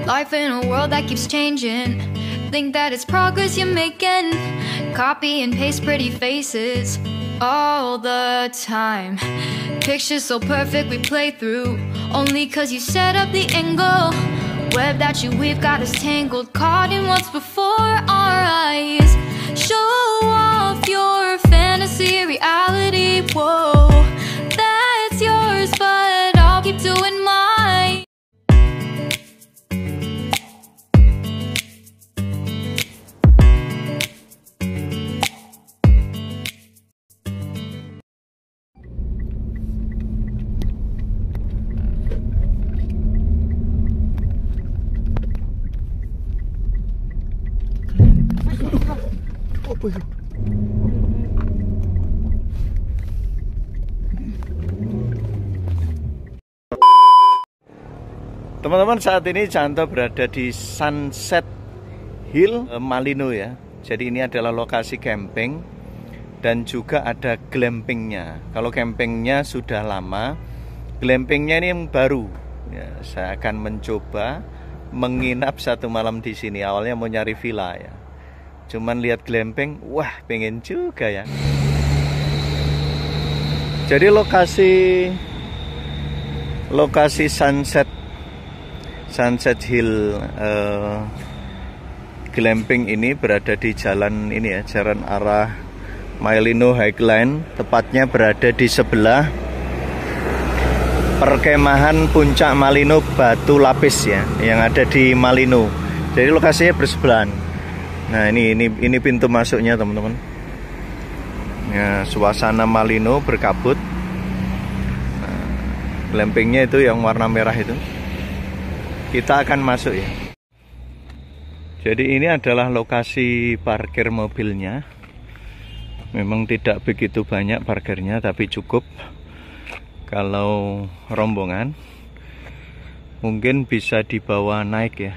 Life in a world that keeps changing. Think that it's progress you're making. Copy and paste pretty faces all the time. Pictures so perfect we play through, only cause you set up the angle. Web that you weave got us tangled, caught in what's before our eyes. Show off your fantasy reality, whoa, that's yours, but I'll keep doing mine. Teman-teman, saat ini Canto berada di Sunset Hill Malino ya. Jadi ini adalah lokasi camping dan juga ada glampingnya. Kalau campingnya sudah lama, glampingnya ini yang baru ya. Saya akan mencoba menginap satu malam di sini. Awalnya mau nyari villa ya, cuman lihat glamping, wah pengen juga ya. Jadi lokasi Sunset Hill glamping ini berada di jalan ini ya, jalan arah Malino Highland, tepatnya berada di sebelah perkemahan Puncak Malino Batu Lapis ya, yang ada di Malino. Jadi lokasinya bersebelahan. Nah, ini pintu masuknya, teman-teman. Ya, suasana Malino berkabut. Nah, glampingnya itu yang warna merah itu. Kita akan masuk ya. Jadi ini adalah lokasi parkir mobilnya. Memang tidak begitu banyak parkirnya, tapi cukup. Kalau rombongan mungkin bisa dibawa naik ya.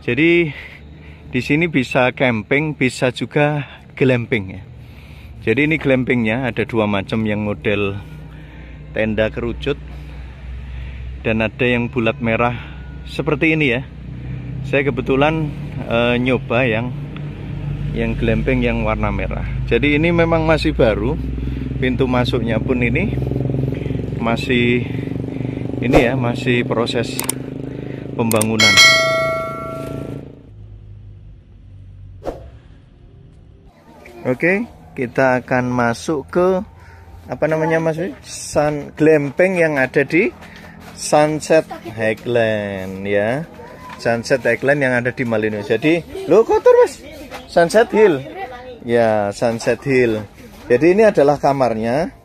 Jadi di sini bisa camping, bisa juga glamping ya. Jadi ini glampingnya ada dua macam, yang model tenda kerucut dan ada yang bulat merah seperti ini ya. Saya kebetulan nyoba yang glamping yang warna merah. Jadi ini memang masih baru. Pintu masuknya pun ini masih masih proses pembangunan. Oke, kita akan masuk ke apa namanya Mas? Glamping yang ada di Sunset Highland ya. Sunset Highland yang ada di Malino. Jadi, lo kotor Mas. Sunset Hill. Ya, Sunset Hill. Jadi ini adalah kamarnya.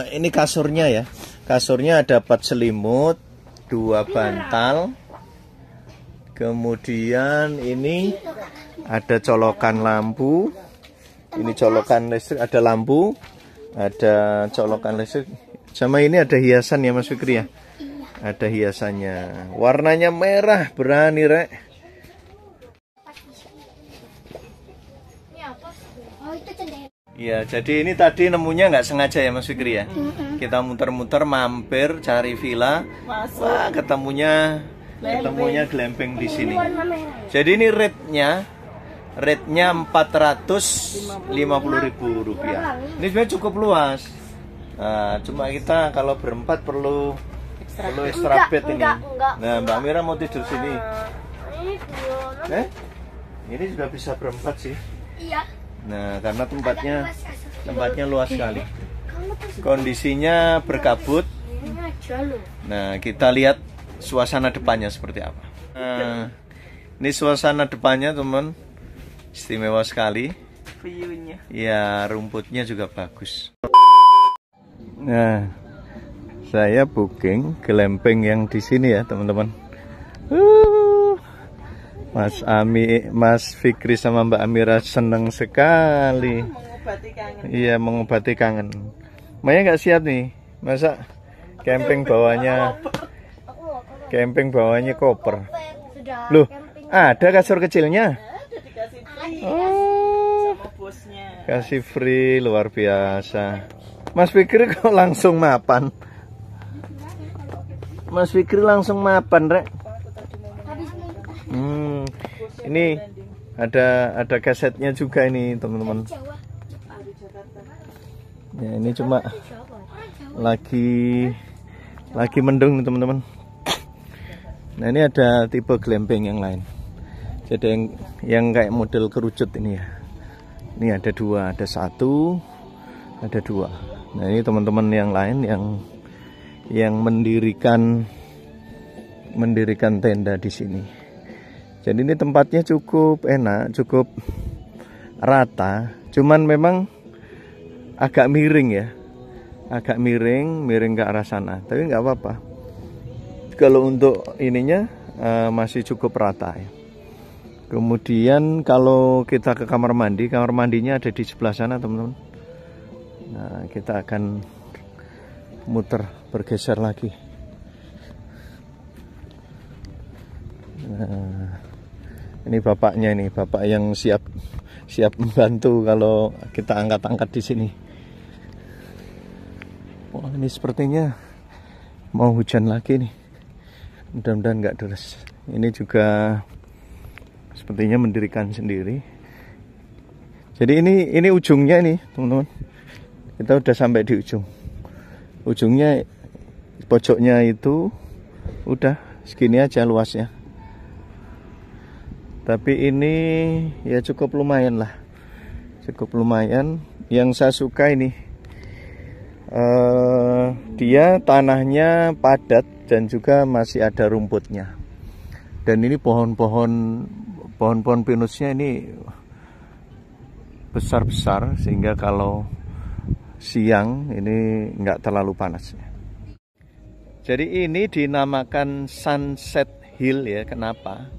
Ini kasurnya ya. Kasurnya ada 4 selimut, 2 bantal. Kemudian ini ada colokan lampu. Ini colokan listrik, ada lampu, ada colokan listrik. Sama ini ada hiasan ya Mas Fikri ya. Ada hiasannya. Warnanya merah, berani rek. Ya, jadi ini tadi nemunya nggak sengaja ya Mas Fikri ya. Kita muter-muter mampir cari villa. Wah, ketemunya glamping di sini. Jadi ini rate-nya 450.000 rupiah. Ini sebenarnya cukup luas. Nah, cuma kita kalau berempat perlu extra bed ini. Nah, Mbak Mira mau tidur sini. Ini juga bisa berempat sih. Iya. Nah, karena tempatnya luas sekali. Kondisinya berkabut. Nah, kita lihat suasana depannya seperti apa. Nah, ini suasana depannya, teman. Istimewa sekali. View-nya. Ya, rumputnya juga bagus. Nah, saya booking glamping yang di sini ya, teman-teman. Mas Fikri sama Mbak Amira seneng sekali. Mengobati kangen. Iya, mengobati kangen. Maya nggak siap nih, masa camping bawahnya koper. Loh, ada kasur kecilnya? Oh, sama bosnya. Kasih free, luar biasa. Mas Fikri kok langsung mapan? Mas Fikri langsung mapan, Rek. Ini ada kasetnya juga ini teman-teman. Ya, ini cuma lagi mendung teman-teman. Nah, ini ada tipe glamping yang lain. Jadi yang kayak model kerucut ini ya. Ini ada dua, ada satu, ada dua. Nah, ini teman-teman yang lain yang mendirikan tenda di sini. Jadi ini tempatnya cukup enak, cukup rata. Cuman memang agak miring ya, agak miring ke arah sana. Tapi nggak apa-apa. Kalau untuk ininya masih cukup rata ya. Kemudian kalau kita ke kamar mandinya ada di sebelah sana teman-teman. Nah, kita akan muter, bergeser lagi. Nah, ini bapaknya, ini bapak yang siap membantu kalau kita angkat-angkat di sini. Wah, ini sepertinya mau hujan lagi nih. Mudah-mudahan nggak deras. Ini juga sepertinya mendirikan sendiri. Jadi ini ujungnya nih teman-teman. Kita udah sampai di ujung. Ujungnya, pojoknya itu udah segini aja luasnya. Tapi ini ya cukup lumayan lah. Cukup lumayan. Yang saya suka ini dia tanahnya padat dan juga masih ada rumputnya. Dan ini pohon-pohon pinusnya ini besar-besar sehingga kalau siang ini nggak terlalu panas. Jadi ini dinamakan Sunset Hill ya. Kenapa?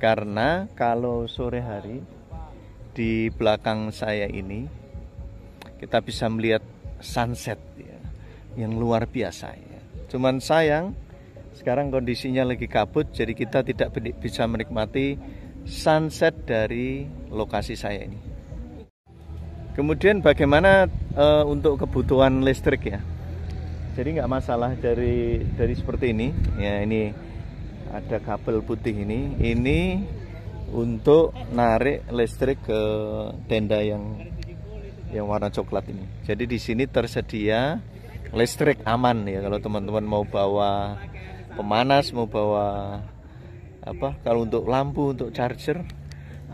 Karena kalau sore hari di belakang saya ini kita bisa melihat sunset ya, yang luar biasa ya. Cuman sayang sekarang kondisinya lagi kabut, jadi kita tidak bisa menikmati sunset dari lokasi saya ini. Kemudian bagaimana untuk kebutuhan listrik ya? Jadi nggak masalah dari seperti ini ya. Ini ada kabel putih ini untuk narik listrik ke tenda yang warna coklat ini. Jadi di sini tersedia listrik aman ya, kalau teman-teman mau bawa pemanas, mau bawa apa, kalau untuk lampu, untuk charger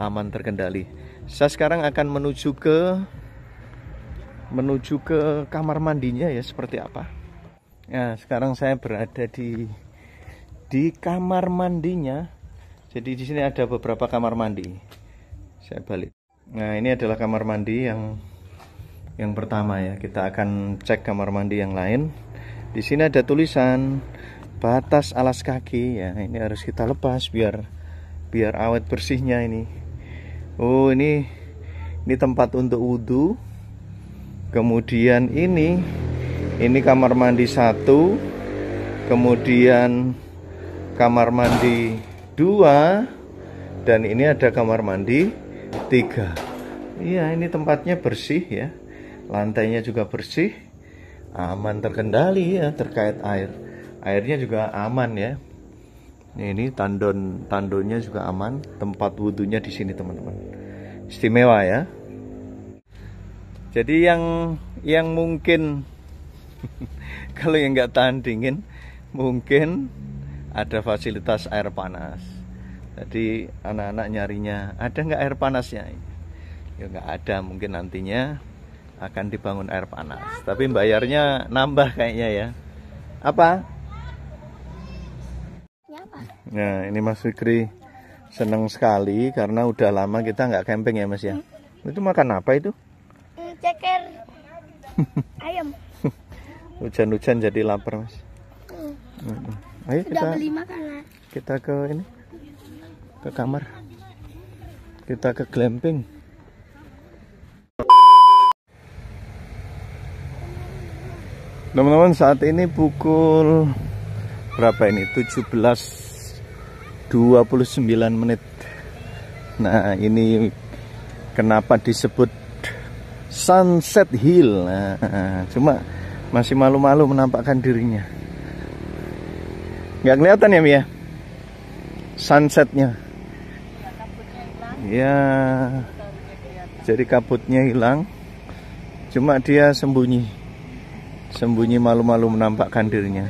aman, terkendali. Saya sekarang akan menuju ke kamar mandinya ya, seperti apa. Nah, sekarang saya berada di kamar mandinya. Jadi di sini ada beberapa kamar mandi. Saya balik. Nah, ini adalah kamar mandi yang pertama ya. Kita akan cek kamar mandi yang lain. Di sini ada tulisan batas alas kaki ya. Ini harus kita lepas biar awet bersihnya ini. Oh, ini tempat untuk wudhu. Kemudian ini kamar mandi 1. Kemudian kamar mandi 2. Dan ini ada kamar mandi 3. Iya, ini tempatnya bersih ya. Lantainya juga bersih, aman, terkendali ya terkait air. Airnya juga aman ya. Ini tandonnya juga aman. Tempat wudhunya di sini teman-teman. Istimewa ya. Jadi yang mungkin kalau yang nggak tahan dingin, mungkin ada fasilitas air panas. Jadi anak-anak nyarinya ada nggak air panasnya? Ya nggak ada, mungkin nantinya akan dibangun air panas. Tapi bayarnya nambah kayaknya ya. Apa? Nah, ini Mas Fikri senang sekali karena udah lama kita nggak camping ya Mas ya. Itu makan apa itu? Ceker ayam. Hujan-hujan jadi lapar Mas. Ayo Sudah beli makanan. Kita ke kamar. Kita ke glamping. Teman-teman, saat ini pukul berapa ini? 17.29 menit. Nah, ini kenapa disebut Sunset Hill? Nah, cuma masih malu-malu menampakkan dirinya. Nggak kelihatan ya Mia? sunsetnya. Ya, jadi kabutnya hilang, cuma dia sembunyi malu-malu menampakkan dirinya.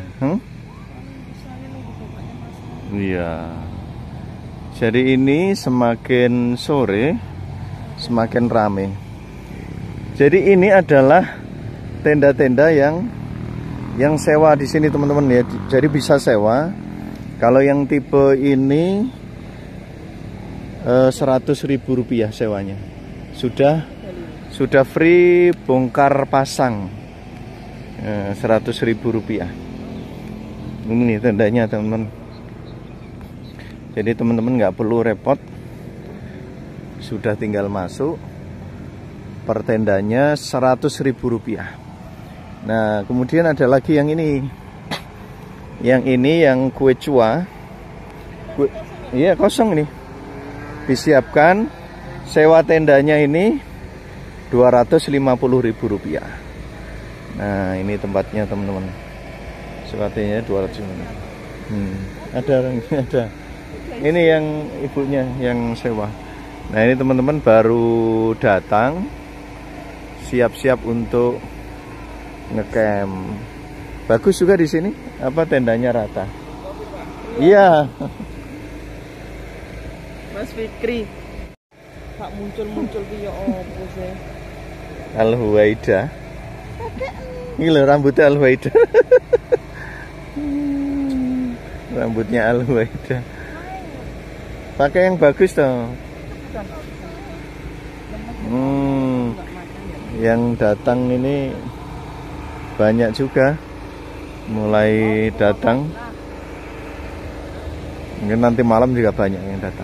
Iya. Jadi ini semakin sore semakin rame. Jadi ini adalah tenda-tenda yang sewa di sini teman-teman ya. Jadi bisa sewa. Kalau yang tipe ini 100.000 rupiah sewanya. Sudah free bongkar pasang. 100.000 rupiah. Ini tendanya teman-teman. Jadi teman-teman nggak perlu repot. Sudah tinggal masuk. Per tendanya 100.000 rupiah. Nah, kemudian ada lagi yang ini. Yang ini yang kue cua. Iya, kosong ini. Disiapkan sewa tendanya ini 250.000 rupiah. Nah, ini tempatnya teman-teman. Sewa tendanya 250. Ada orangnya, ada. Ini yang ibunya yang sewa. Nah, ini teman-teman baru datang, siap-siap untuk ngecamp. Bagus juga di sini. Apa tendanya rata? Iya. Mas Fikri, tak muncul piye opo sih? Al-Huwaida. Ini loh rambutnya Al-Huwaida. Rambutnya Al-Huwaida. Pakai yang bagus toh. Yang datang ini banyak juga. Mulai datang. Mungkin nanti malam juga banyak yang datang.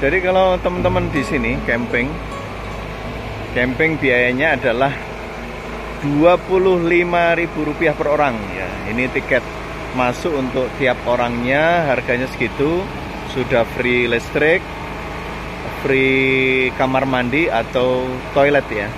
Jadi kalau teman-teman di sini camping biayanya adalah 25.000 rupiah per orang ya. Ini tiket masuk untuk tiap orangnya, harganya segitu. Sudah free listrik, free kamar mandi atau toilet ya.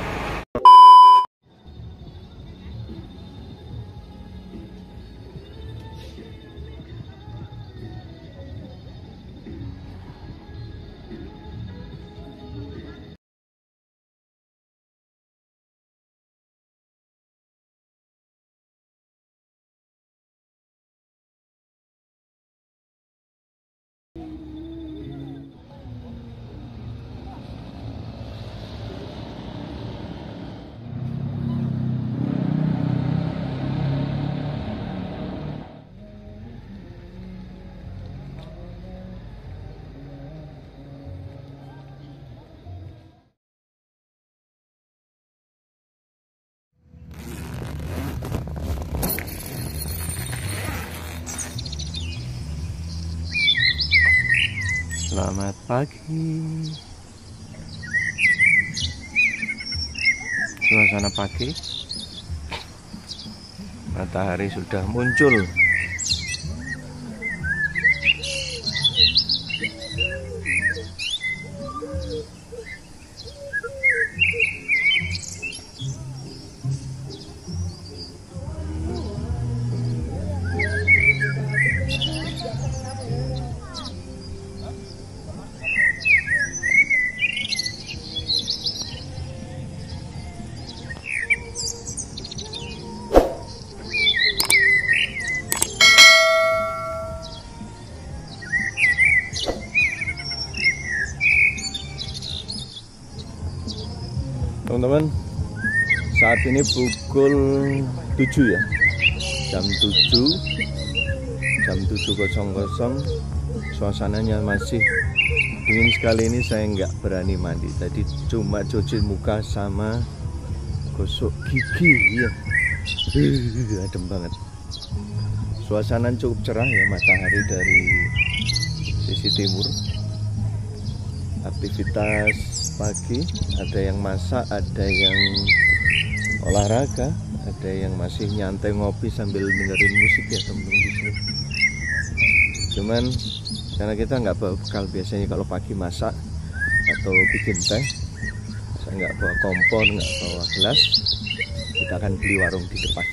Selamat pagi. Suasana pagi. Matahari sudah muncul. Teman-teman, saat ini pukul 7 ya, jam 7:00, suasananya masih dingin sekali. Ini saya nggak berani mandi, tadi cuma cuci muka sama gosok gigi ya. Adem banget. Suasana cukup cerah ya, matahari dari sisi timur. Aktivitas pagi, ada yang masak, ada yang olahraga, ada yang masih nyantai ngopi sambil dengerin musik ya teman-teman di sini. Cuman karena kita nggak bawa bekal, biasanya kalau pagi masak atau bikin teh, saya nggak bawa kompor, nggak bawa gelas, kita akan beli warung di depan.